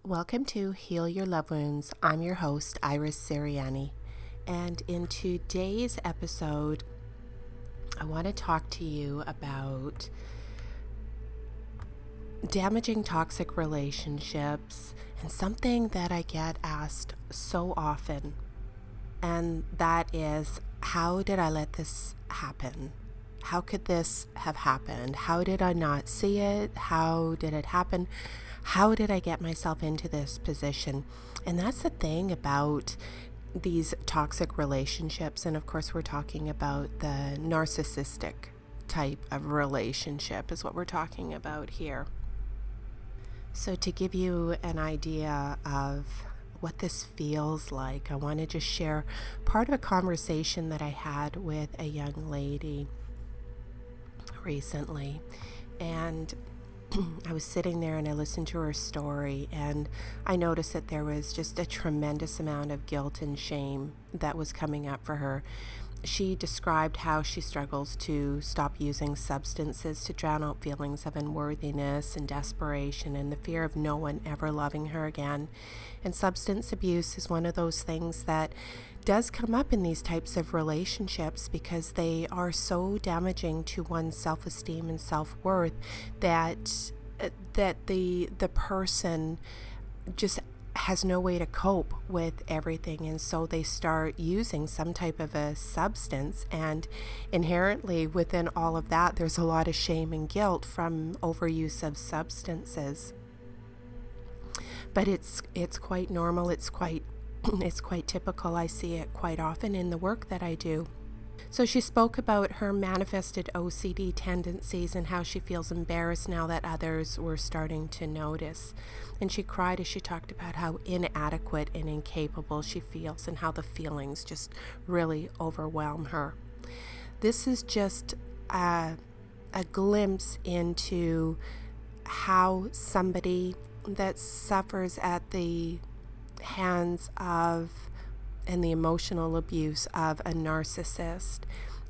Welcome to Heal Your Loved Wounds. I'm your host, Iris Siriani. And in today's episode, I want to talk to you about damaging toxic relationships and something that I get asked so often. And that is, how did I let this happen? How could this have happened? How did I not see it? How did it happen? How did I get myself into this position? And that's the thing about these toxic relationships. And of course, we're talking about the narcissistic type of relationship is what we're talking about here. So to give you an idea of what this feels like, I want to just share part of a conversation that I had with a young lady recently. And I was sitting there and I listened to her story, and I noticed that there was just a tremendous amount of guilt and shame that was coming up for her. She described how she struggles to stop using substances to drown out feelings of unworthiness and desperation and the fear of no one ever loving her again. And substance abuse is one of those things that does come up in these types of relationships because they are so damaging to one's self-esteem and self-worth that the person just has no way to cope with everything, and so they start using some type of a substance, and inherently within all of that there's a lot of shame and guilt from overuse of substances. But it's quite normal, it's quite typical. I see it quite often in the work that I do. So she spoke about her manifested OCD tendencies and how she feels embarrassed now that others were starting to notice. And she cried as she talked about how inadequate and incapable she feels and how the feelings just really overwhelm her. This is just a glimpse into how somebody that suffers at the hands of and the emotional abuse of a narcissist,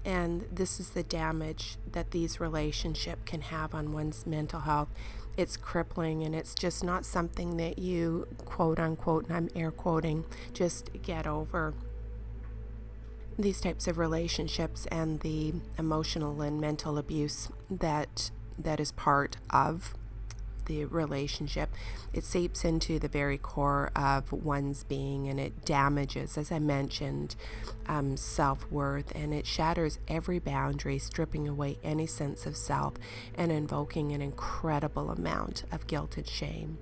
and this is the damage that these relationships can have on one's mental health. It's crippling, and it's just not something that you, quote unquote, and I'm air quoting, just get over. These types of relationships and the emotional and mental abuse that is part of the relationship, it seeps into the very core of one's being, and it damages, as I mentioned, self-worth, and it shatters every boundary, stripping away any sense of self and invoking an incredible amount of guilt and shame.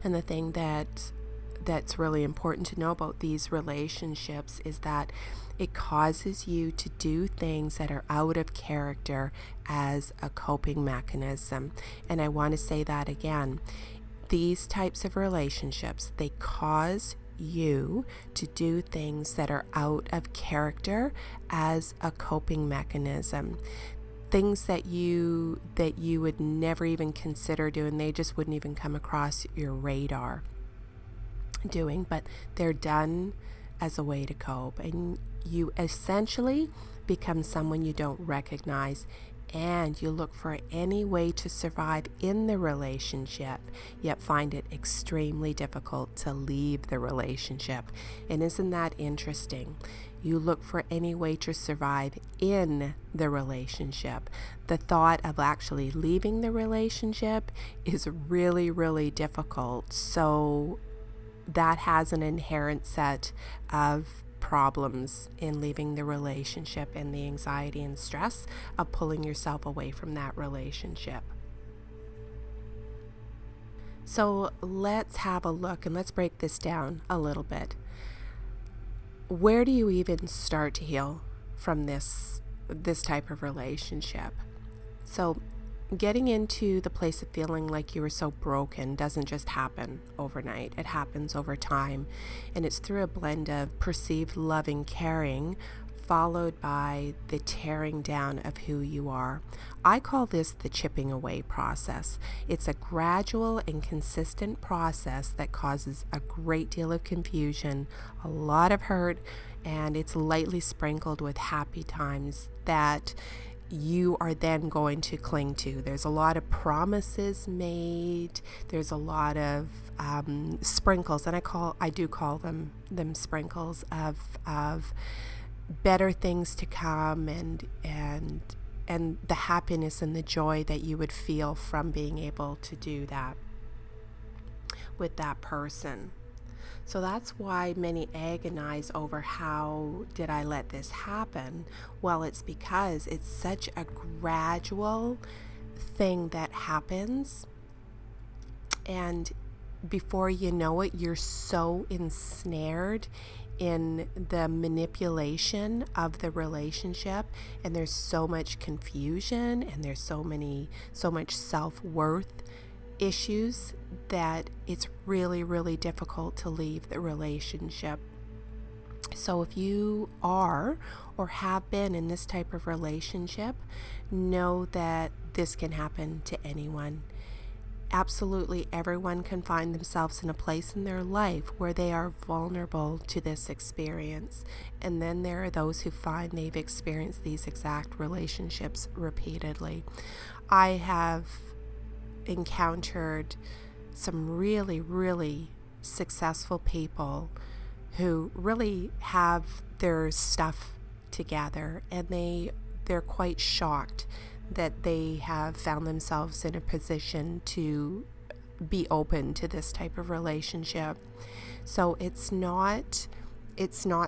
And the thing that's really important to know about these relationships is that it causes you to do things that are out of character as a coping mechanism. And I want to say that again. These types of relationships, they cause you to do things that are out of character as a coping mechanism. Things that you would never even consider doing. They just wouldn't even come across your radar doing, but they're done as a way to cope, and you essentially become someone you don't recognize, and you look for any way to survive in the relationship, yet find it extremely difficult to leave the relationship. And isn't that interesting? You look for any way to survive in the relationship. The thought of actually leaving the relationship is really, really difficult. So that has an inherent set of problems in leaving the relationship, and the anxiety and stress of pulling yourself away from that relationship. So let's have a look and let's break this down a little bit. Where do you even start to heal from this type of relationship? So getting into the place of feeling like you were so broken doesn't just happen overnight. It happens over time, and it's through a blend of perceived loving caring followed by the tearing down of who you are. I call this the chipping away process. It's a gradual and consistent process that causes a great deal of confusion, a lot of hurt, and it's lightly sprinkled with happy times that you are then going to cling to. There's a lot of promises made. There's a lot of sprinkles, and I do call them sprinkles of better things to come, and the happiness and the joy that you would feel from being able to do that with that person. So that's why many agonize over how did I let this happen? Well, it's because it's such a gradual thing that happens, and before you know it, you're so ensnared in the manipulation of the relationship, and there's so much confusion, and there's so much self-worth issues that it's really, really difficult to leave the relationship. So if you are or have been in this type of relationship, know that this can happen to anyone. Absolutely everyone can find themselves in a place in their life where they are vulnerable to this experience. And then there are those who find they've experienced these exact relationships repeatedly. I have encountered some really, really successful people who really have their stuff together, and they're quite shocked that they have found themselves in a position to be open to this type of relationship. So it's not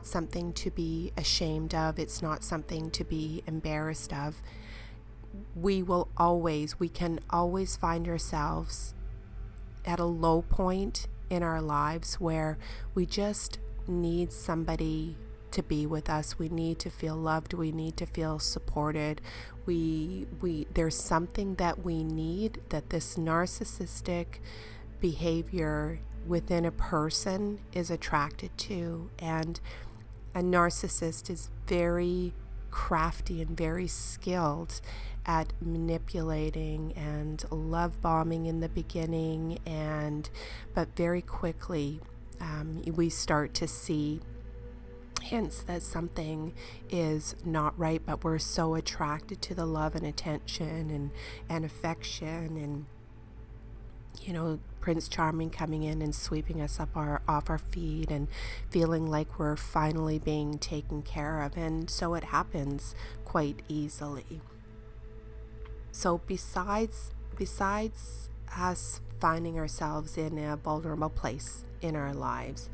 something to be ashamed of. It's not something to be embarrassed of. We can always find ourselves at a low point in our lives where we just need somebody to be with us. We need to feel loved. We need to feel supported. There's something that we need that this narcissistic behavior within a person is attracted to. And a narcissist is very crafty and very skilled at manipulating and love bombing in the beginning, but very quickly we start to see hints that something is not right, but we're so attracted to the love and attention and affection, and Prince Charming coming in and sweeping us off our feet and feeling like we're finally being taken care of. And so it happens quite easily. So besides us finding ourselves in a vulnerable place in our lives,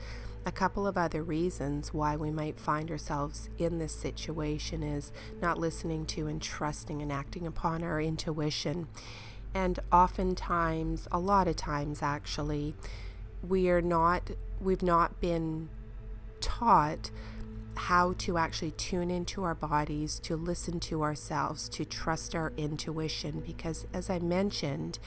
a couple of other reasons why we might find ourselves in this situation is not listening to and trusting and acting upon our intuition. And oftentimes, a lot of times actually, we've not been taught how to actually tune into our bodies, to listen to ourselves, to trust our intuition, because as I mentioned,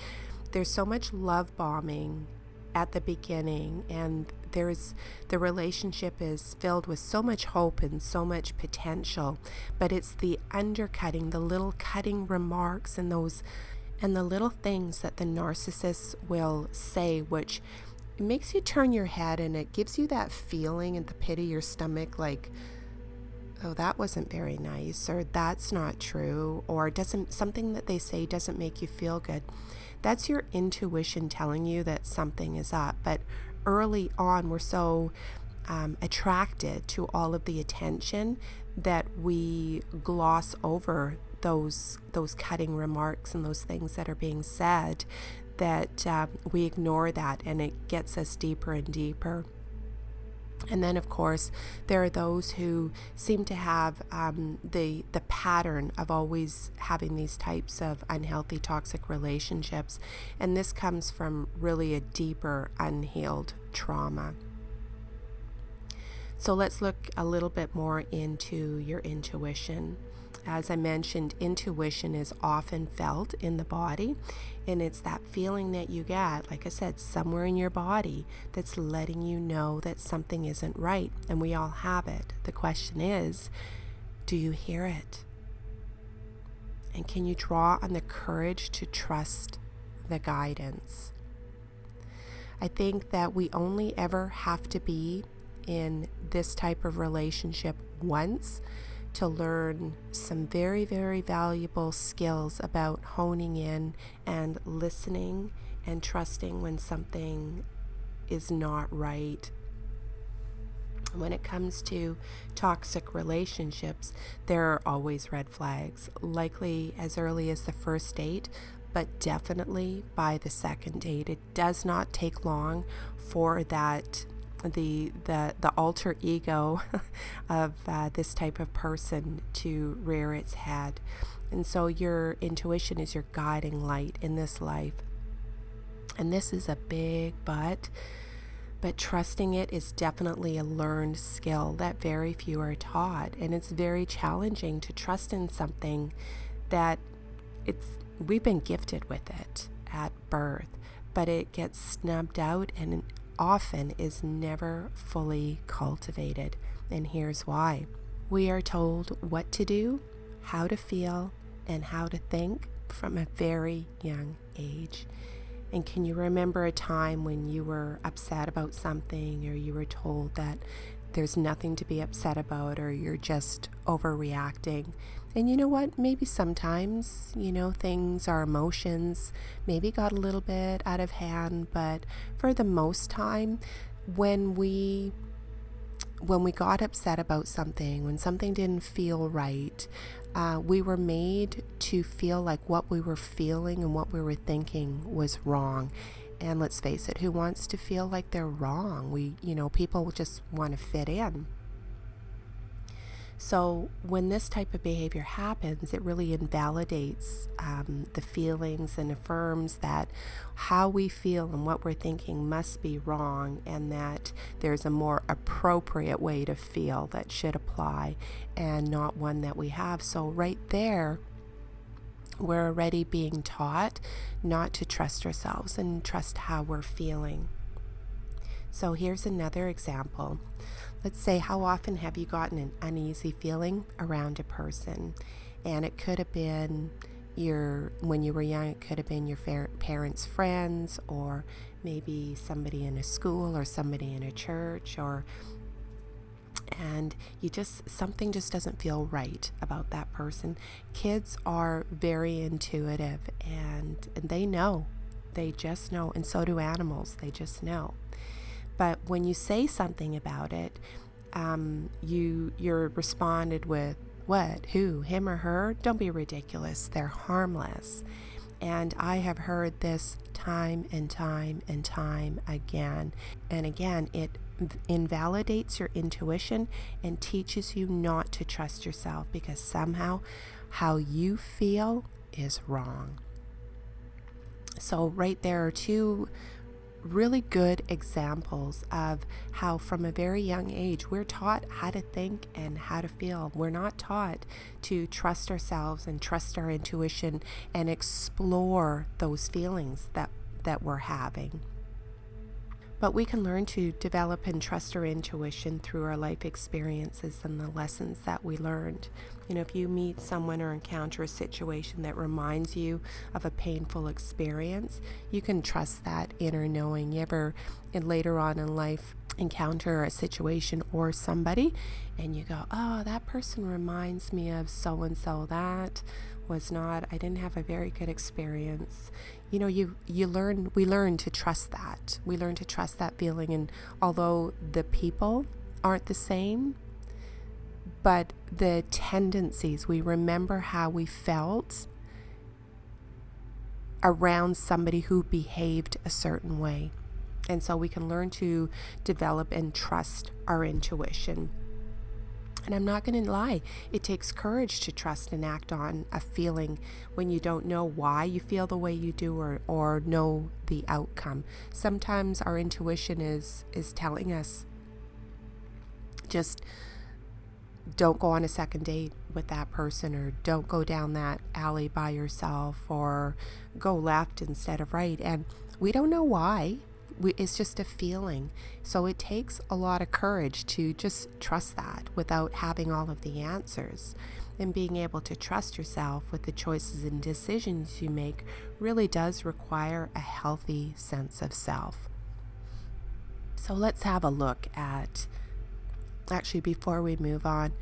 there's so much love bombing at the beginning, and the relationship is filled with so much hope and so much potential, but it's the undercutting, the little cutting remarks and the little things that the narcissist will say, which makes you turn your head, and it gives you that feeling in the pit of your stomach like, oh, that wasn't very nice, or that's not true, or something that they say doesn't make you feel good. That's your intuition telling you that something is up. But early on, we're so attracted to all of the attention that we gloss over those cutting remarks and those things that are being said, that we ignore that, and it gets us deeper and deeper. And then, of course, there are those who seem to have the pattern of always having these types of unhealthy, toxic relationships. And this comes from really a deeper, unhealed trauma. So let's look a little bit more into your intuition. As I mentioned, intuition is often felt in the body, and it's that feeling that you get, like I said, somewhere in your body that's letting you know that something isn't right, and we all have it. The question is, do you hear it? And can you draw on the courage to trust the guidance? I think that we only ever have to be in this type of relationship once to learn some very, very valuable skills about honing in and listening and trusting when something is not right. When it comes to toxic relationships, there are always red flags, likely as early as the first date, but definitely by the second date. It does not take long for that the alter ego of this type of person to rear its head. And so your intuition is your guiding light in this life. And this is a big but trusting it is definitely a learned skill that very few are taught. And it's very challenging to trust in something that we've been gifted with it at birth, but it gets snubbed out and often is never fully cultivated. And here's why. We are told what to do, how to feel, and how to think from a very young age. And can you remember a time when you were upset about something, or you were told that there's nothing to be upset about, or you're just overreacting? And you know what? Maybe sometimes, things, our emotions maybe got a little bit out of hand, but for the most time, when we got upset about something, when something didn't feel right, we were made to feel like what we were feeling and what we were thinking was wrong. And let's face it, who wants to feel like they're wrong? People just want to fit in. So when this type of behavior happens, it really invalidates the feelings and affirms that how we feel and what we're thinking must be wrong, and that there's a more appropriate way to feel that should apply and not one that we have. So right there, we're already being taught not to trust ourselves and trust how we're feeling. So here's another example. Let's say, how often have you gotten an uneasy feeling around a person? And it could have been when you were young, it could have been your parents' friends, or maybe somebody in a school, or somebody in a church, and something just doesn't feel right about that person. Kids are very intuitive, and they know. They just know, and so do animals. They just know. But when you say something about it, you're responded with, what, who, him or her? Don't be ridiculous. They're harmless. And I have heard this time and time and time again. And again, it invalidates your intuition and teaches you not to trust yourself, because somehow how you feel is wrong. So right there are two really good examples of how from a very young age we're taught how to think and how to feel. We're not taught to trust ourselves and trust our intuition and explore those feelings that we're having. But we can learn to develop and trust our intuition through our life experiences and the lessons that we learned. If you meet someone or encounter a situation that reminds you of a painful experience, you can trust that inner knowing. You ever, later on in life, encounter a situation or somebody and you go, oh, that person reminds me of so-and-so. I didn't have a very good experience. We learn to trust that. We learn to trust that feeling. And although the people aren't the same, but the tendencies, we remember how we felt around somebody who behaved a certain way. And so we can learn to develop and trust our intuition. And I'm not going to lie, it takes courage to trust and act on a feeling when you don't know why you feel the way you do, or know the outcome. Sometimes our intuition is telling us, just don't go on a second date with that person, or don't go down that alley by yourself, or go left instead of right. And we don't know why. It's just a feeling. So it takes a lot of courage to just trust that without having all of the answers. And being able to trust yourself with the choices and decisions you make really does require a healthy sense of self. So let's have a look at, actually before we move on,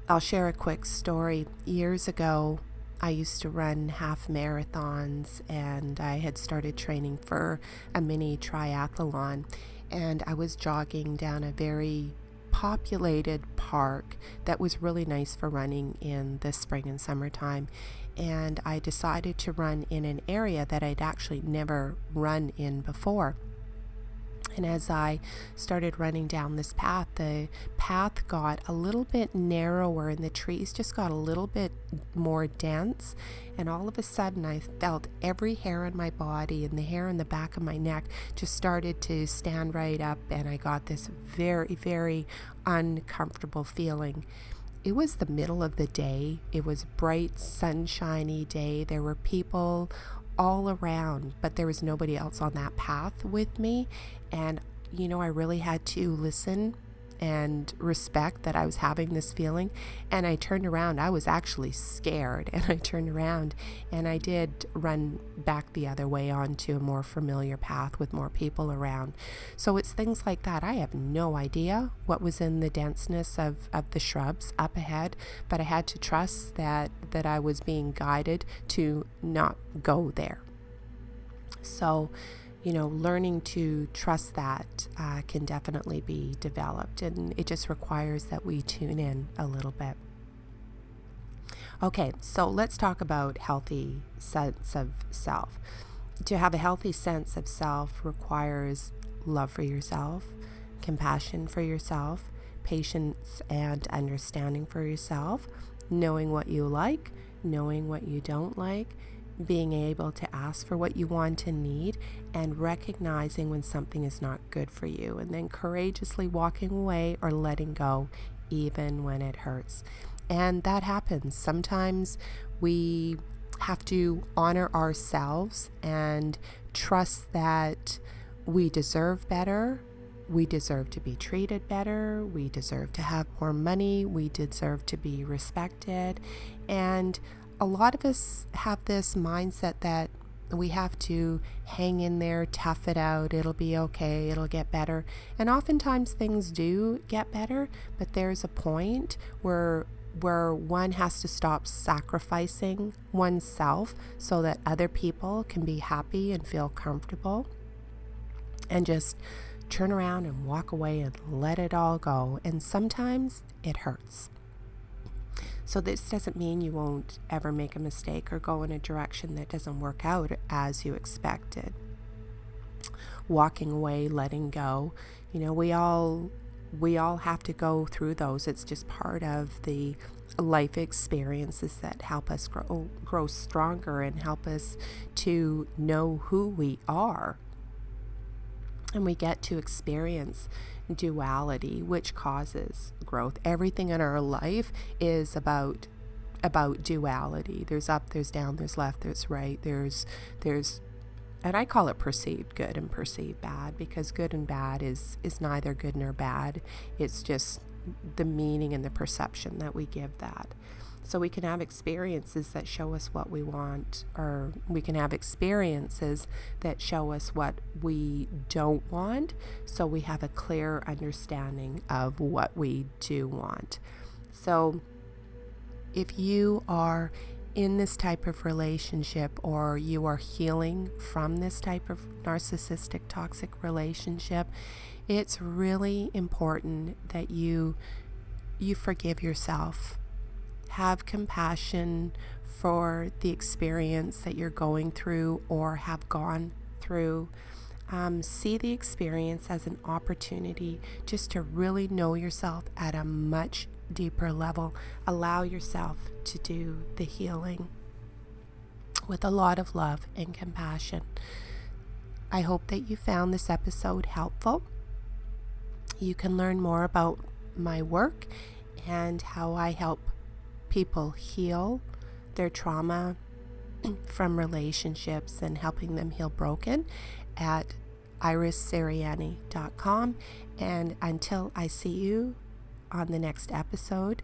I'll share a quick story. Years ago, I used to run half marathons, and I had started training for a mini triathlon, and I was jogging down a very populated park that was really nice for running in the spring and summertime. And I decided to run in an area that I'd actually never run in before. And as I started running down this path, the path got a little bit narrower and the trees just got a little bit more dense. And all of a sudden, I felt every hair on my body and the hair on the back of my neck just started to stand right up. And I got this very, very uncomfortable feeling. It was the middle of the day. It was a bright, sunshiny day. There were people all around, but there was nobody else on that path with me. And, I really had to listen and respect that I was having this feeling. And I turned around. I was actually scared. And I turned around and I did run back the other way onto a more familiar path with more people around. So it's things like that. I have no idea what was in the denseness of the shrubs up ahead, but I had to trust that I was being guided to not go there. So, learning to trust that can definitely be developed, and it just requires that we tune in a little bit. Okay, so let's talk about healthy sense of self. To have a healthy sense of self requires love for yourself, compassion for yourself, patience and understanding for yourself, knowing what you like, knowing what you don't like, being able to ask for what you want and need, and recognizing when something is not good for you, and then courageously walking away or letting go even when it hurts. And that happens. Sometimes we have to honor ourselves and trust that we deserve better. We deserve to be treated better. We deserve to have more money. We deserve to be respected. And a lot of us have this mindset that we have to hang in there, tough it out, it'll be okay, it'll get better. And oftentimes things do get better, but there's a point where one has to stop sacrificing oneself so that other people can be happy and feel comfortable, and just turn around and walk away and let it all go. And sometimes it hurts. So this doesn't mean you won't ever make a mistake or go in a direction that doesn't work out as you expected. Walking away, letting go, we all have to go through those. It's just part of the life experiences that help us grow stronger and help us to know who we are. And we get to experience duality, which causes growth. Everything in our life is about duality. There's up, there's down, there's left, there's right, there's and I call it perceived good and perceived bad, because good and bad is neither good nor bad. It's just the meaning and the perception that we give that. So we can have experiences that show us what we want, or we can have experiences that show us what we don't want, so we have a clear understanding of what we do want. So if you are in this type of relationship, or you are healing from this type of narcissistic toxic relationship, it's really important that you forgive yourself. Have compassion for the experience that you're going through or have gone through. See the experience as an opportunity just to really know yourself at a much deeper level. Allow yourself to do the healing with a lot of love and compassion. I hope that you found this episode helpful. You can learn more about my work and how I help people heal their trauma from relationships and helping them heal broken at irissiriani.com. And until I see you on the next episode,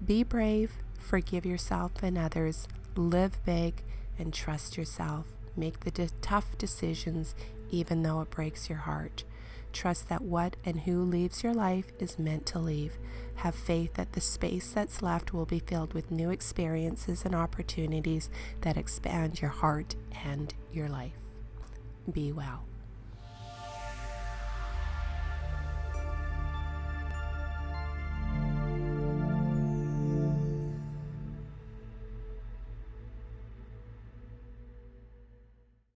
be brave, forgive yourself and others, live big, and trust yourself. Make the tough decisions even though it breaks your heart. Trust that what and who leaves your life is meant to leave. Have faith that the space that's left will be filled with new experiences and opportunities that expand your heart and your life. Be well.